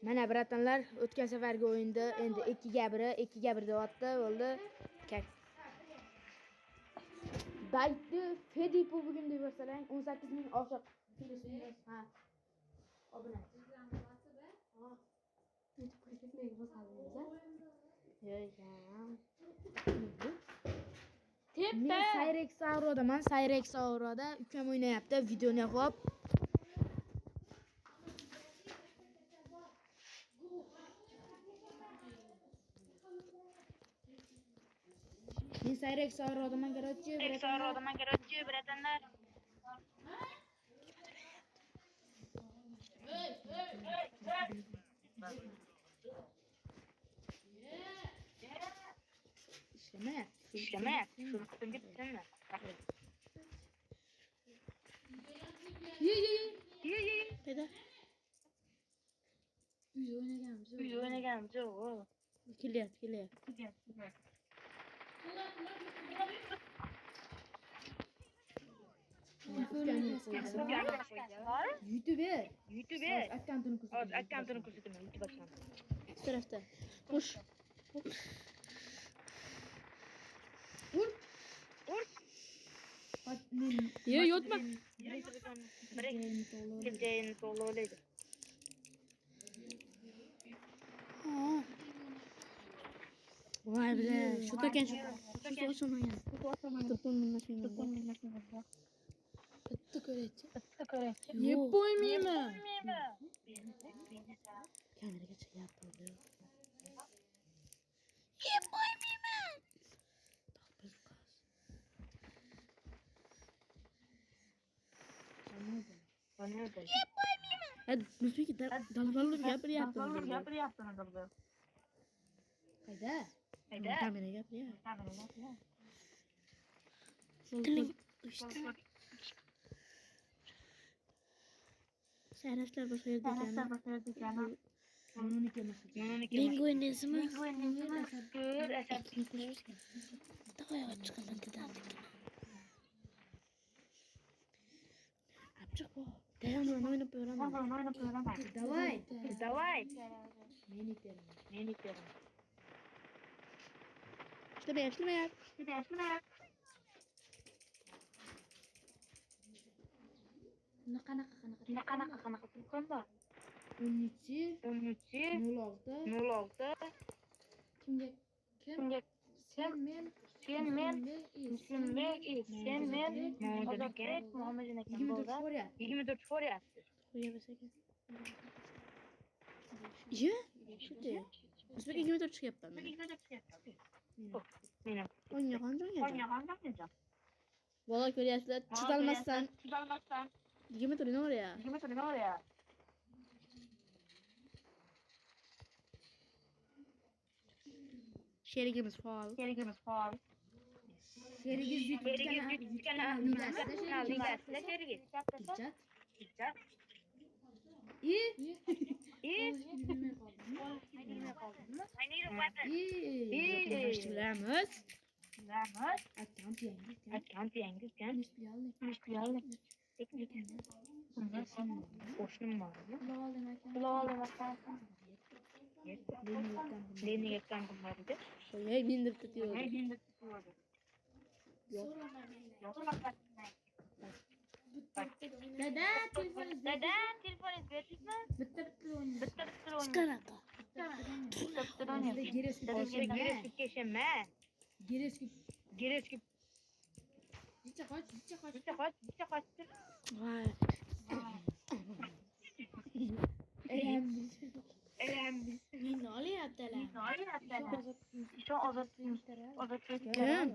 Mana bratanlar, o'tgan safargi o'yinda endi 2-1 deyapti, bo'ldi. Baytni Fedipo bugun deb bersalang 18 ming oshiq kelishingiz. Ha. Obuna. Ha. Men Sayrex Saurodaman. Sayrex Sauroda ukam o'ynayapti. Videoni qo'yib. Men Sayrex Saurodaman garochi, bratanlar. İşlemayapti. Shuni kutimga bitsinmi? Ye. Qayda? Uyda o'ynaganmiz yo'q. Kelyapti. YouTube akkauntini ko'rsataman YouTube akkaunti. Shu tarafda. Bosh. Ur. Ye, yotma. Kelajagini to'g'rilaydi. Voy bile, shu to'kan shu o'smagan. To'pon minashmagan. Bitta ko'raychi. Yeb qo'ymayman. Kameraga chiqyapti. Yeb qo'ymayman. Topib qaz. Yeb qo'ymayman. Hadi, Nusbek dalballar gapiryapti. Qayda? Kameraga gapiryapti. Tiling uyushdi. Sayraşlar boşa yerdi ekan. Meniki emas. Menga o'ynaysizmi? Ko'r, asabni ko'rish. To'g'ri chiqaman dedim. Apchiq bu. Dayan o'ynab qo'yaman. Давай. Meniki. İşte. Qanaqa telefon bor? 13 06 Kimga? Sen men Muhammadjon aka 24 ko'ryapti. Qo'yaversak. Ye? Shunday. Bizga 24 chiqyapti. Meni. O'ynagan. Bola ko'ryapsizlar, chidolmasdan. 20 turni oraya. Sherigimiz faol. Sherigiz YouTube kanalida Sherigiz. Hujjat. Akkaunt yangi ekan. Qo'shnim bor. Leni ekkan qilmadi. Qo'yay bindirib tutyapti. Yo'q. Dada, telefoningiz berdingizmi? Bitta o'ynadik. Gereskip. Bitta qoch. Voy. Elam. Meni olyaptilar. Shu ozod. Kim?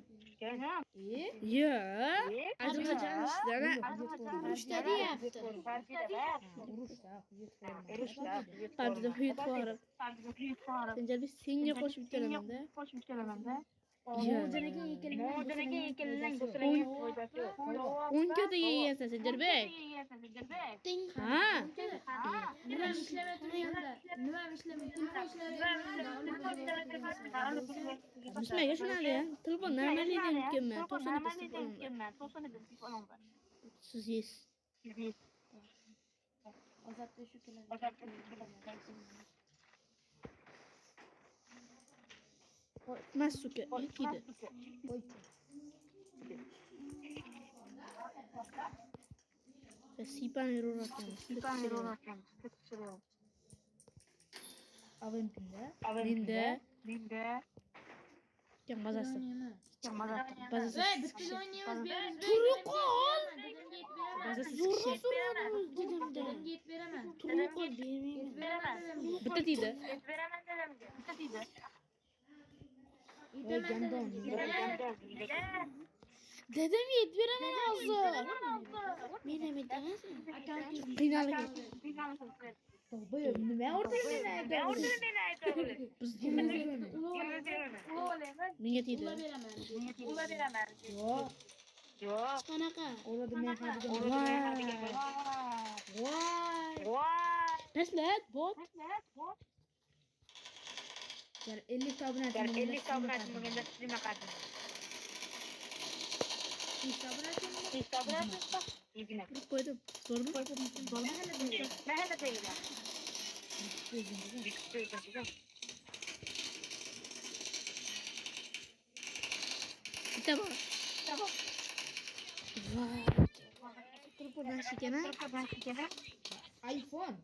Yo'q. Azimjon ishlari. Urushda deyapti. Urushda. Qarda huyit bor. Senga senga qo'shib kelaman-da. Mo'jinaga ekillalang do'stlaring foydasi yo'q. 10 kataga yegasan Sanjarbek. Ha. Nima ishlamay turganda? Ismaga shunali ya. Telefon normalniy ekanman. 90 telefon bor. Siz. Ozodda shu keladi. Masuke. İkiydi. Ve Sipan Hero Rakan. Aventinde. Yang bazası. Bazası. Bitti oynayamaz bir yeriz. Turukol. Bazası Zora sıkışı. sormadınız dedim de. Dedim git veremem. Turukol benim. Veremem dedim. Bitti dedi. İtemem dedim. Dedem yet veremem ağzı. Benim edemez mi? Kıynalı gel. Ne orada Biz yemedik. Minget yedi. Yok. Kanaka. Vay. Neslet bot. Gel 50 tablet Vurup koydum. Zor mu? Tamam. Vay. Dur buradan şikene. iPhone.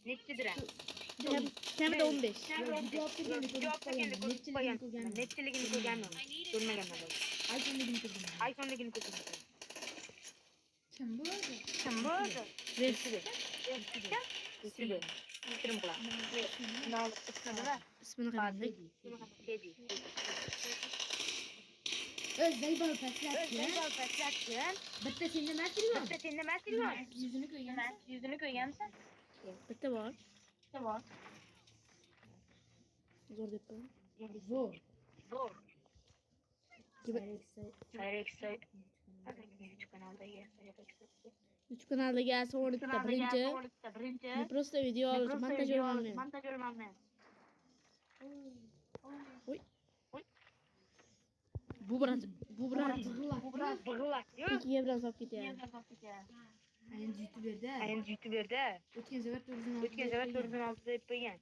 Neçti diren? Hem de 15. Netçiligini koyganmam. Görmegenler oldu. iPhone'ligini koyganmam. Kim bu? Versi. Bitirim kula. İsmini kaybetmek. Özbey bal paslatken. Bitti sende mesel var. Yüzünü koygansan. Bitti var. Zor yapalım. Zor. YouTube kanalda gelse orada birinci. Ne prosto video alır. Montaj olmam. Oy. Bu biraz. Bıgılak. İkiye biraz hafif gidiyor. Ayın YouTuber'da. Ötken sefer Ötken sefer 406'da hep koygan.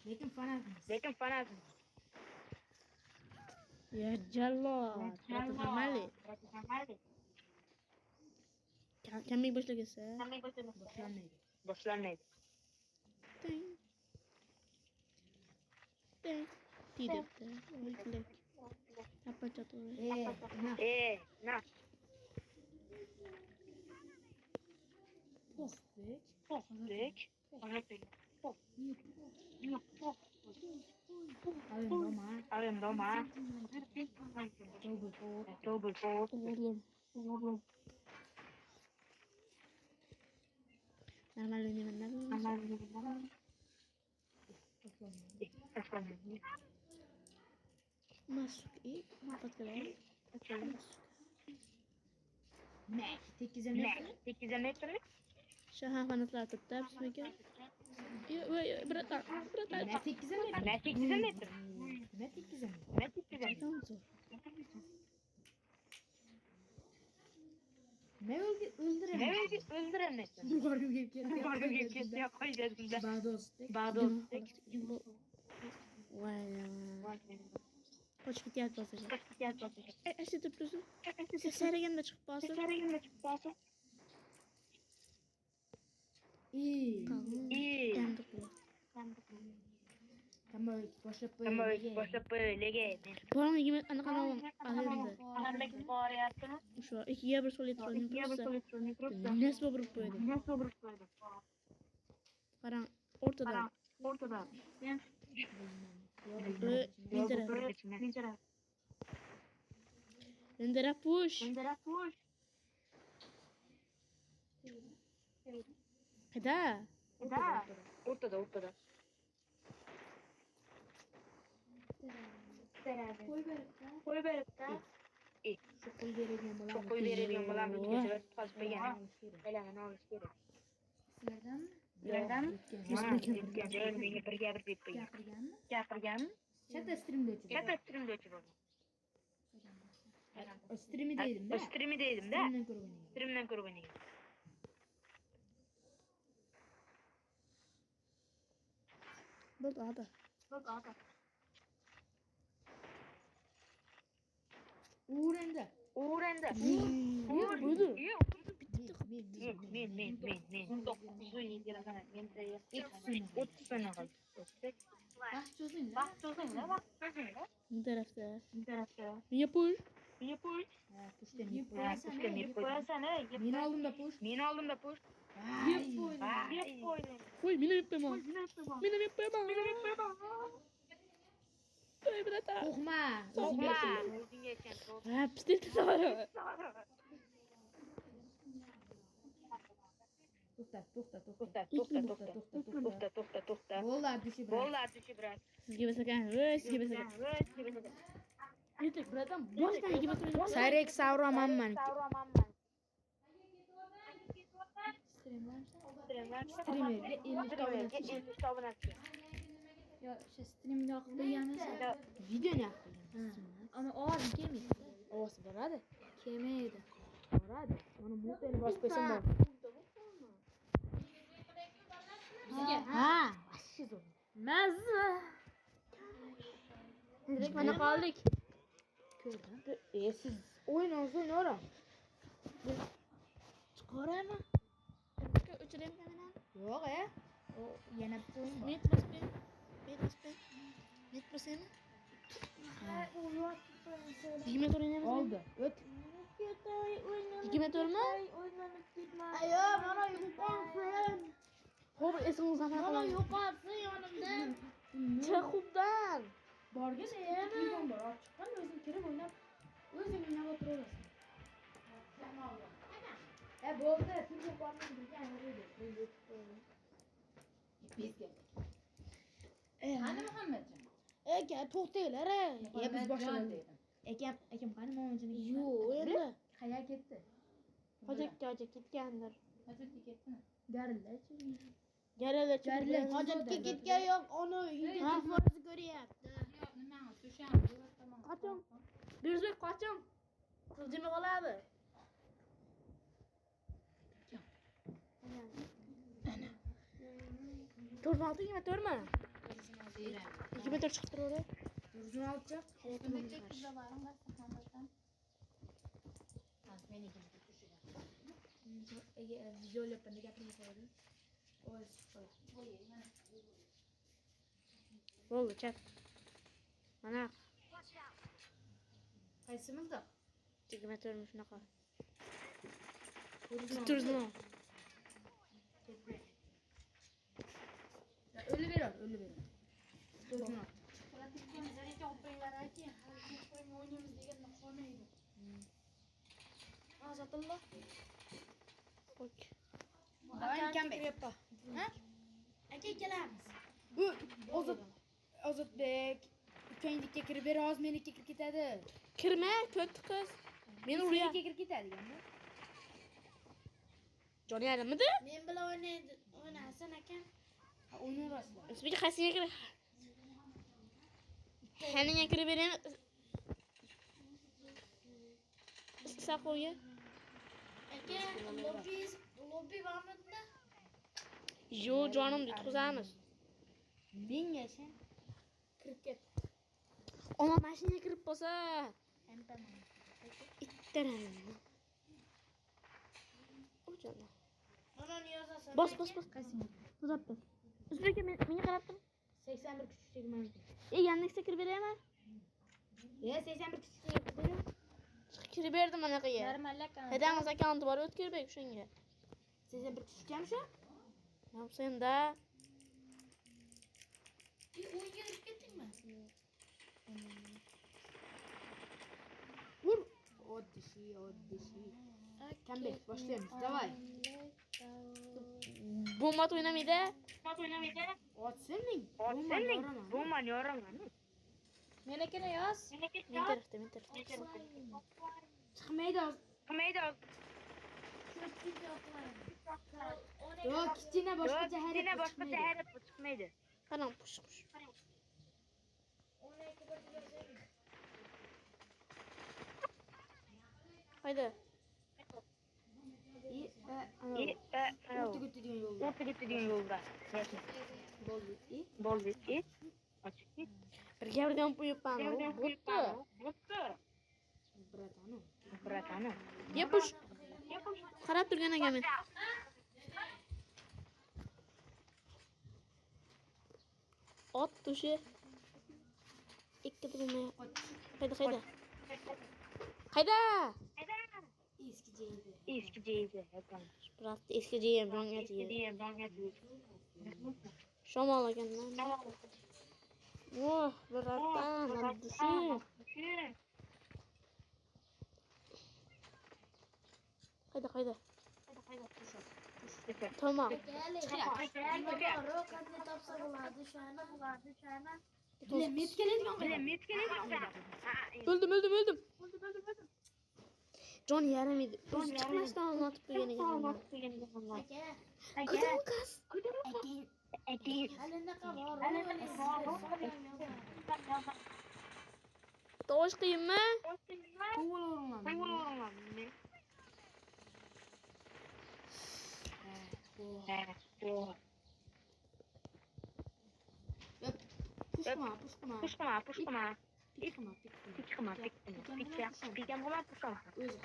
Lekin fanatmız. Lekin fanat. Ya jallo. Tamali. Kami başla gelse. Boşlanmaydı. Ding. Tidak. Oy apa jatuh? Nah. Na. Postek. Postek. Avem doma. Double pop. Oğlum. Normal oynayalım. Masuk iyi. Kapat kadar. Ne? Tek gizem Ne? Şaha fanatlar tuttu. Bismillah. Berat. Ne tek gizem Ne tek gizem nedir? Ne tek gizem? Tamam zor. Ne öldüren? Ne öldüren nesin? Korkum gibi Korkum gibi kesiyor koy dedim de. Bağdos. Vay. Koç git yat basacak. Eşit tutuyorsun. Seslerine de çıkıp basın. İyi. Yandık bu. Tamam başla böyle geldi. Bu arada yemin ana kanalım ahirinde. Anlamak var yaptınız. Şu ikiye bir solit rolünü prosta. Nesme vurup koydu. Karan ortada. Lendera push. Kada. Ortada. Koy verip de. Çok koy vereceğim bana. Çok koy veriyorum bulan bir kez fazla yani. Elenen alış gerek. Sizlerden mi? Sizlerden mi? Bir deyip Gapirgan. Chat stream'de açıyor. Chat stream'de açıyor. Stream'i değilim de. Stream'deydim de. Stream'den kurbanıyım. Bu da. Uğranda. Uğranda. Buydu. Men. 9 o'yin kelaman. Men 30 so'na qoldi. Vaqt cho'zing. Vaqt cho'zinglar. Bu tarafda. Bu tarafda. Yapış. Push. Ha, pushdan yeb Pushdan yeb qo'yasan. Men oldimda push. Men oldimda push. Yeb qo'ydim. Yeb qo'ydim. Qo'y, meni yapmayman. Meni yapmayman. Qo'y, brata. Qo'rqma. Qo'rqma. O'zingga O'zingga aytgan. Ha, pistet tavara. To'xta. Bo'ldi, dushi bilan. Bo'ldi, atushi bilan. Sizga basakan. Sizga basakan. Yetek, bratam. Boshdan yigib basakan. Sayrek savramanman. Streamerga 50 ta obunachi. Yo, o'sha streamni yoqib qo'yganmiz. Videoni yoqdim. Ana ovozim kelmaydi. Ovoz boradi. Kelmaydi. Boradi. Mana mutani bosib qo'ysam bor. Ha, vashshi zo'r. Mazza. Direkt mana qoldik. Ko'rdim. Siz o'ynayvering. Chiqaraymi? O'chiraymi kamera? Yo'q, o yana bitta o'yin bor. Met basbin. Met basaymi? 20 metr o'ynaymiz. Oldi. O't. 2 metrmi? Ayo, mana yo'qolsin. Xo'p, esingizdan Mana yo'qolsin yonimdan. Chaqubdan. Borgin, telefon bor. Olib chiqqan, o'zing kirib o'ynab, o'zing o'ynab o'tiraverasiz. Bo'ldi, telefon bormay birga o'ynaydi. Bizga. Qani Muhammadjon? Aka, to'xtanglar. Biz boshladik. Akam qani Muhammadjon? Yo'q, endi. Qayerga ketdi? Hojatga ketgandir. Hojatga ketdimi? Garillachi. Garillachi. Hojatga ketgan yo'q, uni uyda telefonini ko'ryapti. Nima? Sushan. Qachon? Berzbek qachon? Qizjimi qoladi? To'rt olti 2 metrmi? 2 metr chiqib turadi. O'zini olib videolepanda gapirmaydi. Bo'ldi, chat. Mana Qaysimizda? 2 metrmi shunaqa. Turzma. O'lib berar. O'zini ol. Azatulloh. Qo'y. Akam Ha? Aka kelamiz. Ozodbek ukangnikka kirib ber, hozir meniki kirib ketadi. Kirma, ko't qiz. Meni Meniki urya. kirib ketadi ekan. Joni yarimidi? Men bilan o'ynaysan aka. O'ynayverasizlar. O'zbek qaysiga kirib? Haniga kirib bering. Saqo'ga. Aka, lobby bormi? Yo'q, jonim yutqizamiz. Menga shan Kirib ket. Ona mashinaga kirib qolsa, ittaranini. O'jana. Mana yozasan. Bos. qaysinga? Uzatdi. O'zbekka menga qarab tur. 81 kuchuk mavjud. Yandexga kirib beraymi? 81 kuchuk kirib. Kirib berdim anaqaga. Normal akant. Hadangiz akkaunti bor, o'tkir bek shunga. 81 kuchukmi shu? Senda O'yinga kirib ketdingmi? Vur. Oddiy. Kambek boshlaymiz. Davay. bomba o'ynamaydi. Otsinning. Bo'lmani yoraman. Menakini yoz. Men tarafda. Chiqmaydi hozir. Yo'q, kichkina boshqacha harak chiqmaydi. Qaram push. Haydi. O'rtaga o'tadigan yo'lda. Bo'ldi. Birga qo'yibman. Bo'pti. Bratano. Yapush. Qarab turgan akaman. Ot tushi. Ikki turmay. Qayda. Eski jeydi. Biroq eski jeyim rangga jeyim. Shamol ekanman. Oh, biratdan tushi. Qayda. Tamam. Rokatni topsa bo'ladi shuni. Öldüm. John yaram edi. O'zi chiqmasdan anlatib qo'ygan ekan. Kudum qiz. Alinaqa bor. Tovush qiyinmi? Pushquma. Pikma. Pikam bo'lar pushquma. O'zi.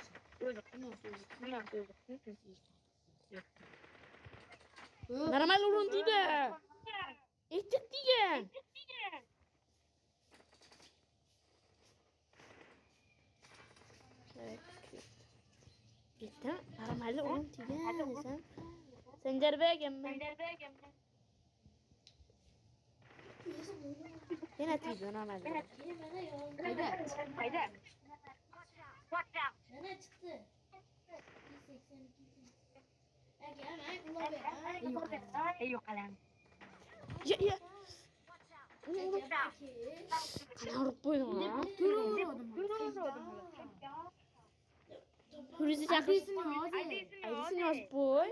Normal urun deydi. Etik degan. Bitta normal urun degan desam. Sanjarbek ekanman. Yana tiydi normal. Qayda? Mana chiqdi. 82. Aka, men ular Yo'q qalam. Ya. Qana urib qo'yding ha? Hurizi chaqirsin. Aydisini yozib qo'y.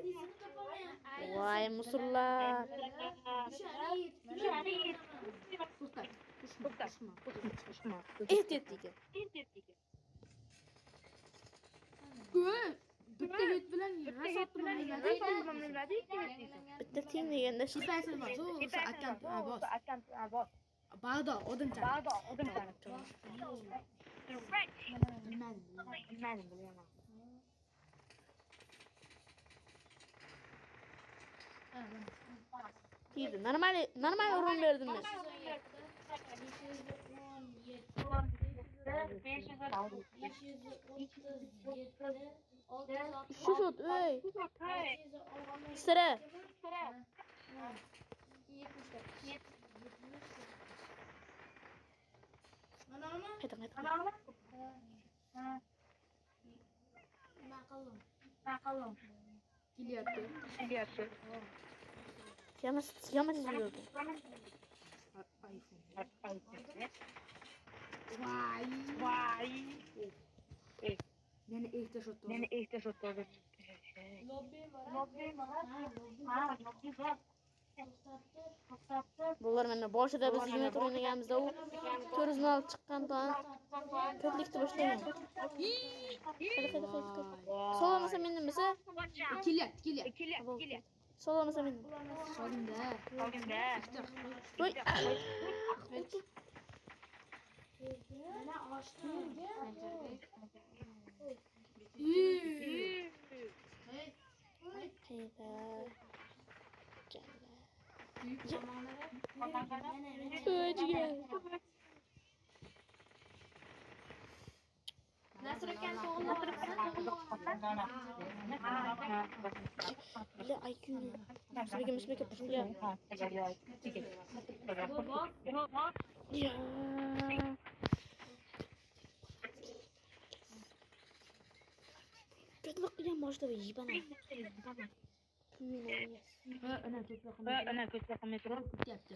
Voy musullar. Pushquma. Etik degan. Bitta hut bilan Bitta teng deganda Baldo, odam Bilmadim. tiydi. Normal urun berdim men. 300 ey. Sıra. Haydi. Naqalım. Kelyapti. Yama çiziyordu. Vay. Meni Ehtiyoj o'tdi. Bunlar mana boshida biz 20 tur o'ynaganimizda u 400 olib chiqqandan to'rtlikni boshlagan. Qayda. So'lamasa men nimasi? Kelyapti. So'lamasa men. Solinda. Voy. Mana ochdim. Hayda. Nasr ekan Bile IQ'ni. Müslüme pushlayam. Ya. Kötülük qilgan boshda yibana. Ana ko'proq metro ketyapti.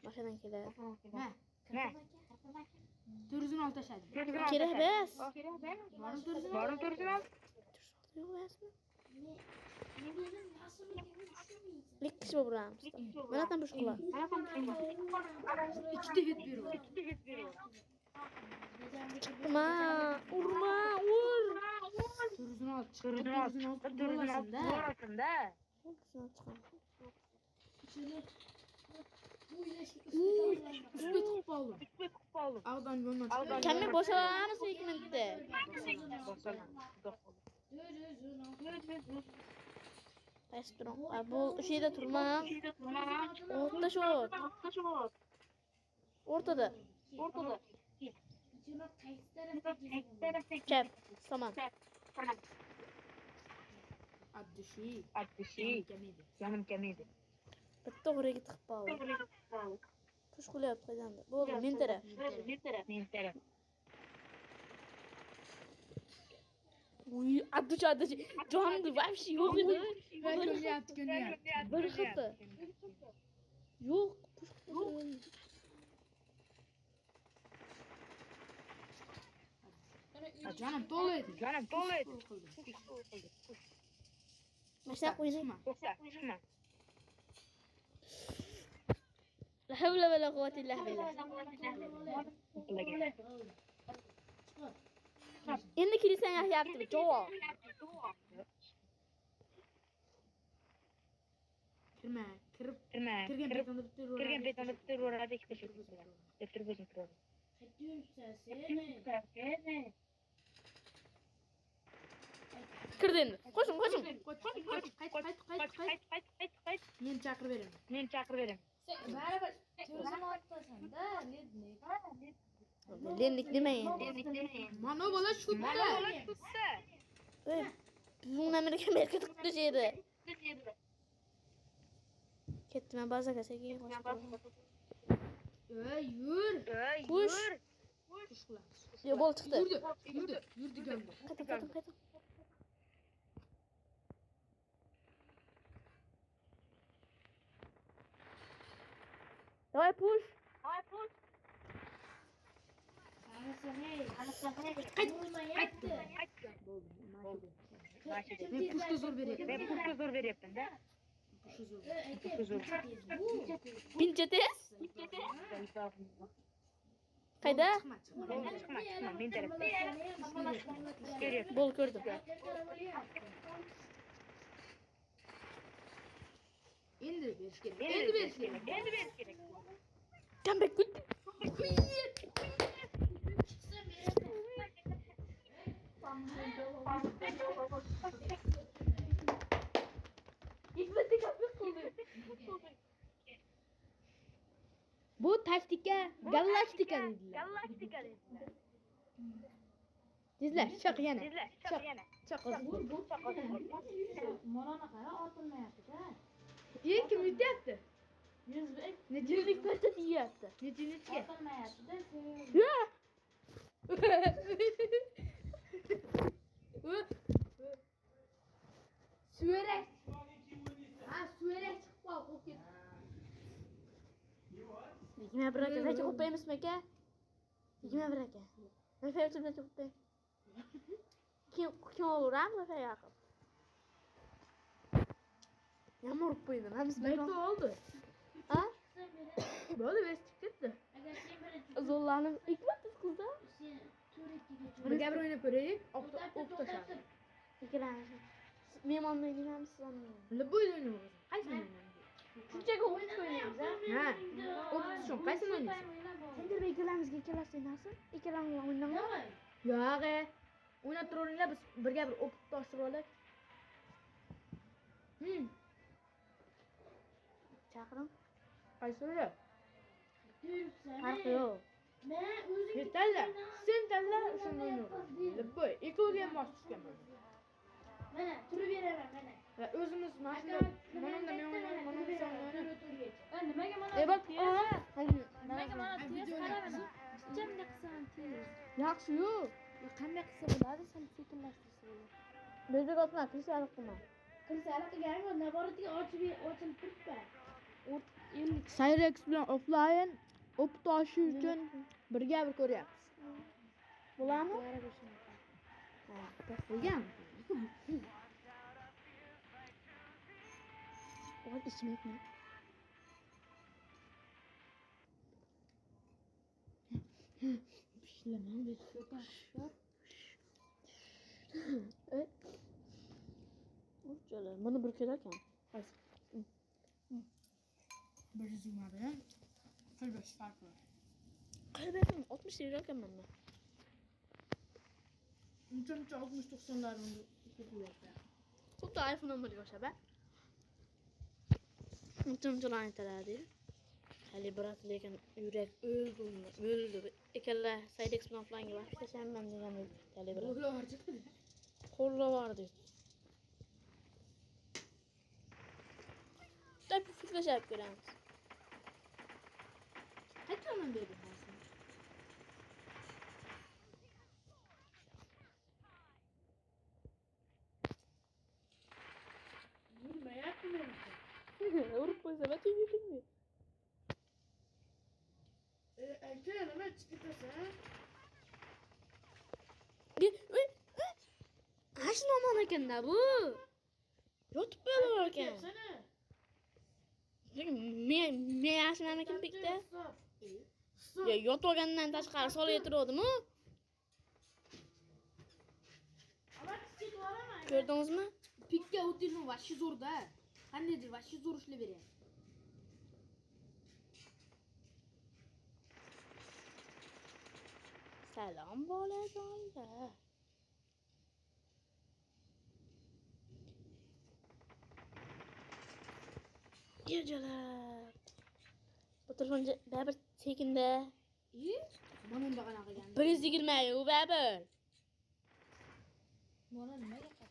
Mashinadan keladi. Ne? 400 olib tashladim. Kerak bas. Borim 400. Yo'q basmi? Ikki kishi bo'lamiz. Mana tam bu shkola. Ikkita hut berib. Urma, ur. 400 olib chiqdi. 400 Bo'lasanda. Güzel çıkan. Bu ile Üstüne tıkıp aldım. İkbek kupalı. Ağdan yoluna Ağdan çıktı. Kendine boşalar mısın 2 minutте? Boşalan. Qaysi turing? Bu şeyda turma. O'rta shu. O'rtada. Chap, tamam. Addışı. Addışı. Canım kemiydi. Bitta o'g'riga tiqib qoldi. Push qilyapti qadamda. Bo'ldi, men taraf. Men taraf. Uy, adduch. Jonimda вообще yo'q edi. Ko'ryapti. Bir xilda. Yo'q, push qildi. Canım dolu edi. Canım dolu edi. Mashaq qo'ying. Çıkma. La havla va la quwwata illa billah. Endi kelsang yaxyapti, javob. Kirme. Kirib. Kirma. Kirgen betonda bitta Kirgen betonda bitta ro'rada ikkita shirk bilan. Deb turib o'zim turaman. Kirdi endi. Qo'shing. Qayt. Men chaqirib beraman. Men chaqirib beraman. Baribir ko'zini ochtasan-da, lednik. Lendik nima endi? Mana bola shutda. Ey, bizning Amerika qilibdi şeydi. Ketdim ben bazaga sekin Yur. Push. Push qilamiz. Yo, bol chiqdi. Yurdi geldi. Qayta. Давай push. Men pushga zo'r beryapman. Ben pushga zo'r beryapman da. Pushga zo'r. Pincha tez. Qayda? Chiqma. Men tarafda. Keryapti. Bol ko'rdim. Endi berish kerak. Endi berish kerak. Comeback good. Bu taktika galaktika deydilar. Sizlar chiq yana. Chiq. Morona qara, otilmayapti-da. Kim yutyapti? Yuzlik ko'rsa deyapti. Necha? Otilmayapti-da. Ya. Suvarak. Suvarak chiqib qoldi. 21 aka, necha qo'yamiz aka? 21 aka. Necha qo'yamiz? Kim olaveramiz aka yaqin? Yomon urib qo'ydim. Hamiz Nima oldu? Ha? Bo'ldi, vesti ketdi. Zo'rlanib, hikmat qildi. Bir gapir o'ynab ko'raylik. O'q tashadi. Ikkalamiz. Mehmon o'ynaymiz, siz o'ynaymiz. Любой o'ynaymiz. Qaysini o'ynaymiz? Shunchaga o'ynaymiz, Ha. O'q tushun, qaysini o'ynaysan? Sendir ikkalamizga ikkalasi o'ynasin. Ikkalamiz o'ynaymiz. Yo'q. O'ynab turaveringlar, biz birga bir o'q toshtirib olaylik. Chaqirim. Qaysi o'ylab? Farqi yo'q. Yetarli. Sen tanla, shuni o'ynaymiz. Любой. Ikkovga ham mos tushganman. Mana, turib beraman, mana. Va o'zimiz mana shunda men o'ynayman, mana sen o'ynaysan. Nimaga mana? Bak, Nimaga mana tez qaramana? Jimda qilsam tez. yaxshi-yu. Qanday qilsa bo'ladi? Sen sekinlashtirsa bo'ladi. Bezak otma, qilsalik qilma. Qilsalik qilganim naboratiga ochilib turibdi. Cyrex bilan offline o'q toshi uchun birga bir ko'ryapmiz. Bo'ladimi? Ha, qo'ygan. Oy, ichmayapman. Pishlamang deb O'rchalar, mana bir kelar ekan. bir zumada 45 fark var. Kalbetim 60 lira ben. Unutun 60-90'ların kutuyor. Çok da iPhone'um var yoksa ben. Unutun laneteler değil. Hali bırak lekin yürek öldü. Ekella Sidex falan gibi. İşte sen ben diyeceğim. Hali bırak. Böyle harcık mı? Kolla vardı. Tabii fikre sahip göremiz. Kaç zaman beri kalsın? Vurma yapma. Avrupa sebebi yedim mi? Erken hemen çıkıtası ha? Kaç normal eken de bu? Youtube böyle varken. Yapsana. Me yaşına mekin pikte. Stop. Ya YouTube'dan taşkar sol yetiyordu mu? Ama çiçek var ama. Gördünüz mü? Pikke utilmi başı zor da. Hannedir başı zor işle biri. Selam böyle. Geceler. Bu telefon beraber çekinde. İyi. Bana da kana geldi. Prizi girmeyi o beraber. Bana ne yaptı?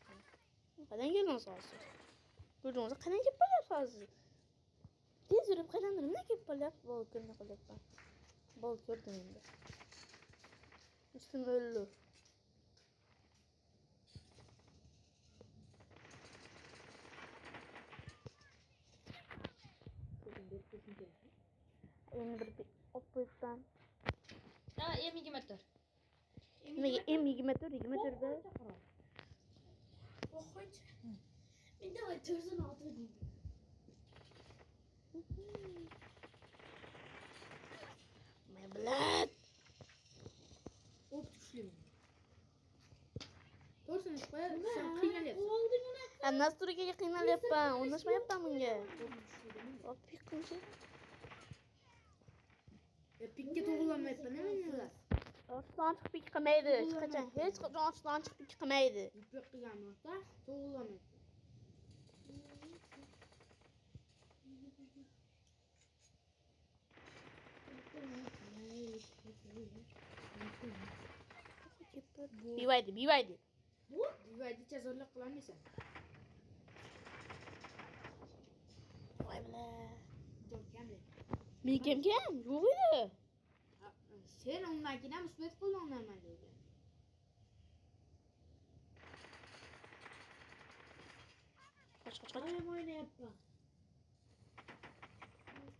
Kadan gelin sağsın. Gördünüz mü? Kadan gelip yapasız. Tez yürüp kadanlarım ne gelip yap? Bol günde kalacak ben. Bol gördüm şimdi. Üstüm ölü. Yeni bir opuysan. Ya yemin meter. Em 20 de. Oxuç. Bir de açırsın altı değil. My blood. Hop düşlüyorum. Doğrusun iş koyar. Sen kıymal yapsın. Ben nasıl Türkiye'ye kıymal yapam? Onlaşma yapam bunga. Hop yıkınca. Pikke doğrulanmayıp ne bilmiyorlar. Ortadan çıkıp iki kımaydı. Kaçan hiç ortadan çıkıp iki kımaydı. Pek kıyamakta doğrulanmayıp. BYD. Bu divaydı çözerlik kılamıyorsan. Vay bile. Çok kemli. Mi kem? Yok idi. Sen onlarkine müsbet kullanılman dedi. Kaç. Ayım oyna yapma.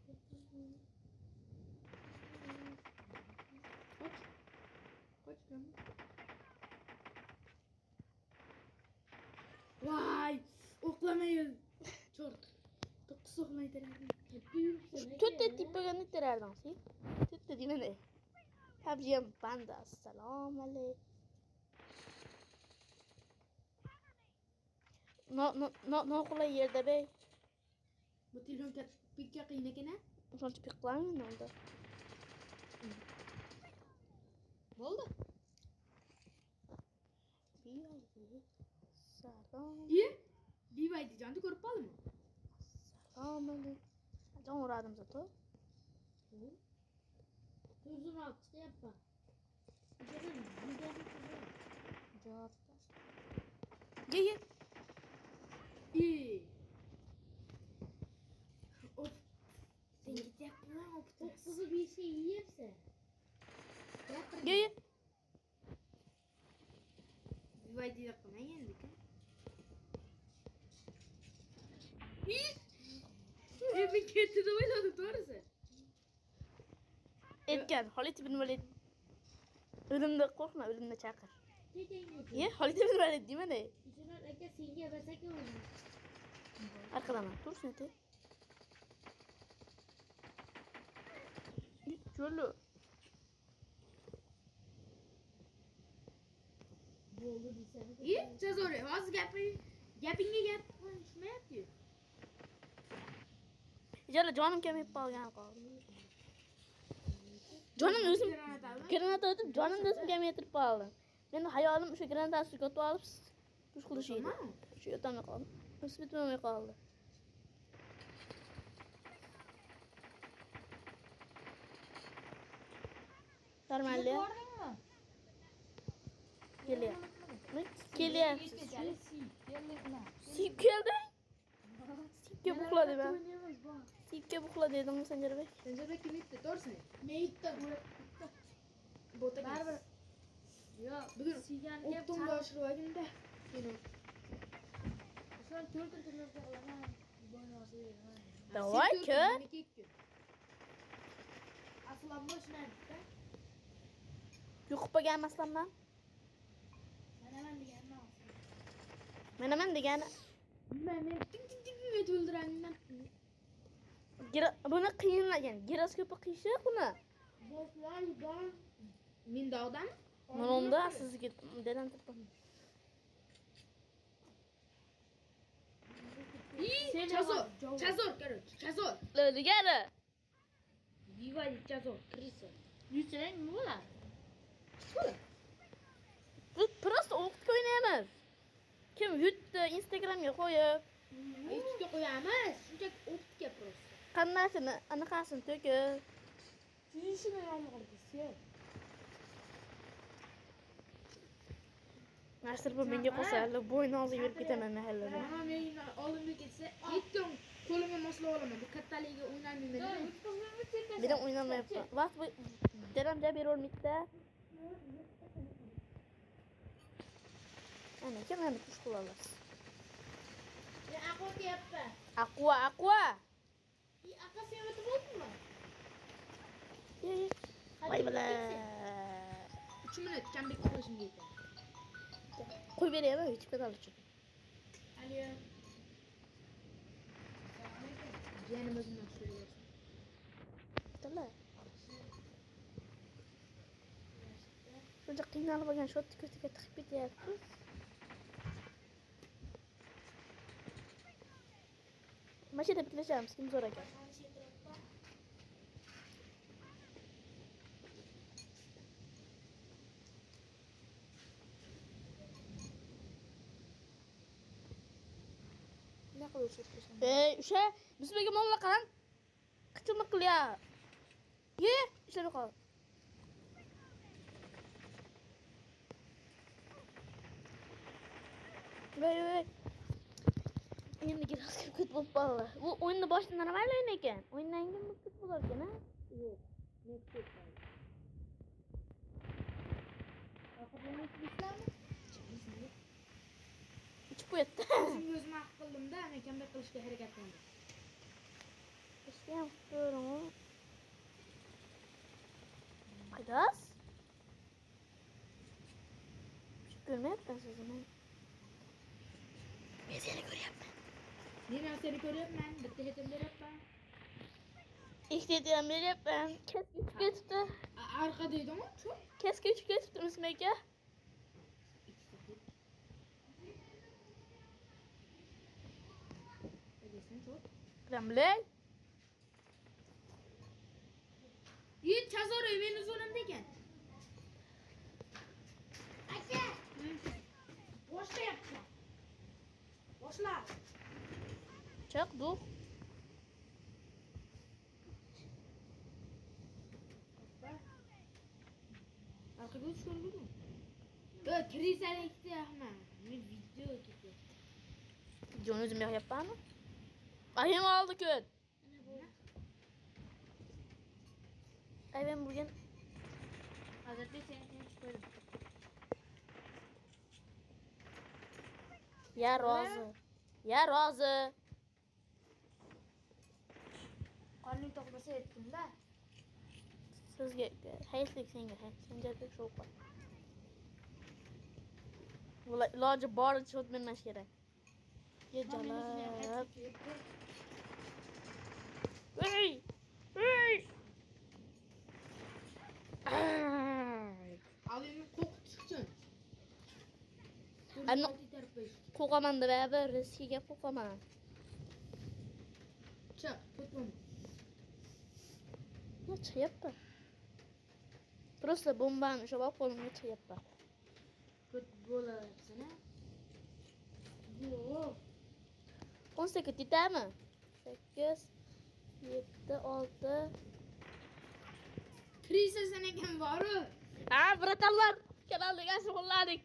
Kaç kemli. Vay! Oklamayın. Çort. Dokuz oklamayı denedim. Tut de tipe göndet dererden si. Tut de dine ne? Habjim banda. Selam aleykum. No kolay yerde bey. Bu telefon pikke kıynakine. Son tipiklar mı ne oldu? Ne oldu? BYD. Selam. İyi. Bir vay diyeceğim de görüp alma. Selam aleykum. Can uğradım zaten. Tuzun altı yapma. Cevap. Gel. İyi. Of. Sen git yapma lan o pıtas. Kuzu bir şey yiyirse. Gel. Bir vay diye yapma yendik ha. Bir kötü de oynadı doğrusu. Etken. Halit bin Velid. Ölümde korkma, ölümde çakır. Neden yok? Ye, Halit bin Velid değil mi ne? Şuna eke silgi besek mi olur? Arkadan at. Dur seni. Şöyle. Bu olur bir sene. İyi. Söz oraya. Vaz gapinge gap. Konuşma yapıyor. Jala canım kemip bağlayan kaldı. Jonim o'zim granata otib, jonimni o'zim kamaytirib qoldim. Meni hayolim o'sha granatani otib olib tush qilish edi. Shu yo'tamay qoldim. O'sib bitmay qoldi. Normalde. Geliyor. Ne? Geliyor. Siyip geldi. Siyipke bukladı ben. Siyipke bukladı dedim Sancar Bey. Sancar kim itti? Doğrusu. Ne itti? Bota baribir. Yo'q, bugun o'qdim boshlig'imda. Son 4 kun turmushga qilaman. Давай, kör. Aslan boshlanibdi. Yo'qpa gelmezsem ben. Menemen degani. Men tik o'ldiranman. Buni qiyinlagan. Giroskopi qiyshiq buni. Boshlar bor. Men dog'dan. Mana unda sizga dedan turibman. Chazor, короче, chazor. Degani. Vivali chazor, krisa. Yusang nima bo'ladi? Bu просто o'qitib o'ynaymiz. Kim yutdi Instagramga qo'yib, YouTube'ga qo'yamiz. Shunchaki o'qitga просто. qandasini, anaqasini to'kib. Tuyishini yomg'irda sev. Nasr bu menga qo'sa, bo'yni og'ziga yurib ketaman mahallada. Mana men oldimga ketsa, yetdim. Qo'limga moslab olaman. Bu kattaligiga o'ynayman. Dedim o'ynamayapman. Vaqt bu dedim jab berolmaydi. Ana kim meni push qila olasiz? Men aql deyapman. Aqua. Aql sevib bo'ldimi? Voy bilan. 3 minut kambek qilishim kerak. Qo'y beraymi yutib ketadi uchun. Alo. Jiyanim o'zimdan so'rayapti. To'la. Shuncha qiynalib olgan shotni ko'tiga tiqib ketyapti. Mashina bitlashamiz, kim zo'r ekan? Nima qilishibsan? O'sha bizga mollar qarang. Qichimiq qilyapti. Ye, ishlab qol. Voy. Endi giroz ko't bo'lib qoldi. Bu o'yinni boshida normal o'yin ekan. O'yindan keyin bu ko't bo'lar ekan, ha? Yo'q. Men ketdim. Oxirgi islammi? Ichib qo'yapti. O'zim haq qildim-da, men kambek qilishga harakat qildim. Ishlayam ko'ring. Qaydas? Ko'rmayapman sizni. Men seni ko'ryapman. Men seni ko'ryapman, bitta yetim beryapman. İşte beryapman. Kesga uchib ketibdi. Arqa deydimi? Cho'p. Kesga uchib ketibdi Mismaka. Bilan bilay. Yet chazor meni zonimda ekan. Aka. Boshlayapti. Boshla. Chiq, dur. Arqaga tushirdim. Yo, krisalikda ahman. Men video ketdi. Videoni o'zim yapayapmanmi? Ayam oldi ko't. Ayam bugün Hozirda seni tinch qo'ydim. ya rozi. Qorning to'qmasa aytdim-da. Sizga hayitlik senga, senga shu qo'y. Bular iloji boricha o'tmash kerak. Jalab. Hey! Alini qo'rqitish uchun. Ani qo'rqaman deb bir riskiga qo'rqaman. Chiq, ketdim. Ne chiqyapti? Просто bombani ushlab olib qo'limga chiqyapman. Ko'p bo'laversin, ha? Yo'q. 18 yetami? 8 7 6 Krisa sen ekan boru. Ha, bratanlar, kanalga asl qo'lladik.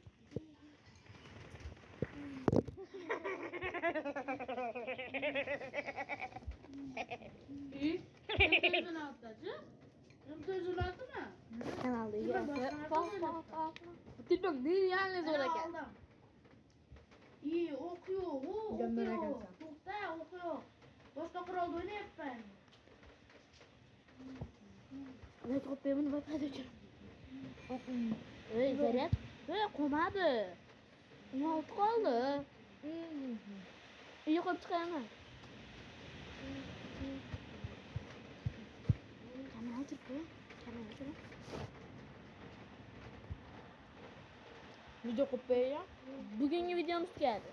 O'zini oldi-chi? O'zini oldimi? Kanalga. Tilbam ne yani zo'r ekan. İyi okuyor, okuyor. To'xta, okuyor. Boshqa qurolda o'ynayapman. Ne kopyamını bakmadı hocam. Zarep. Qo'madi. 16 qoldi. Yo'qolib chiqaman. Kamera turibdi. Kamera turibdi. Video kopya. Bugungi videomiz tugadi.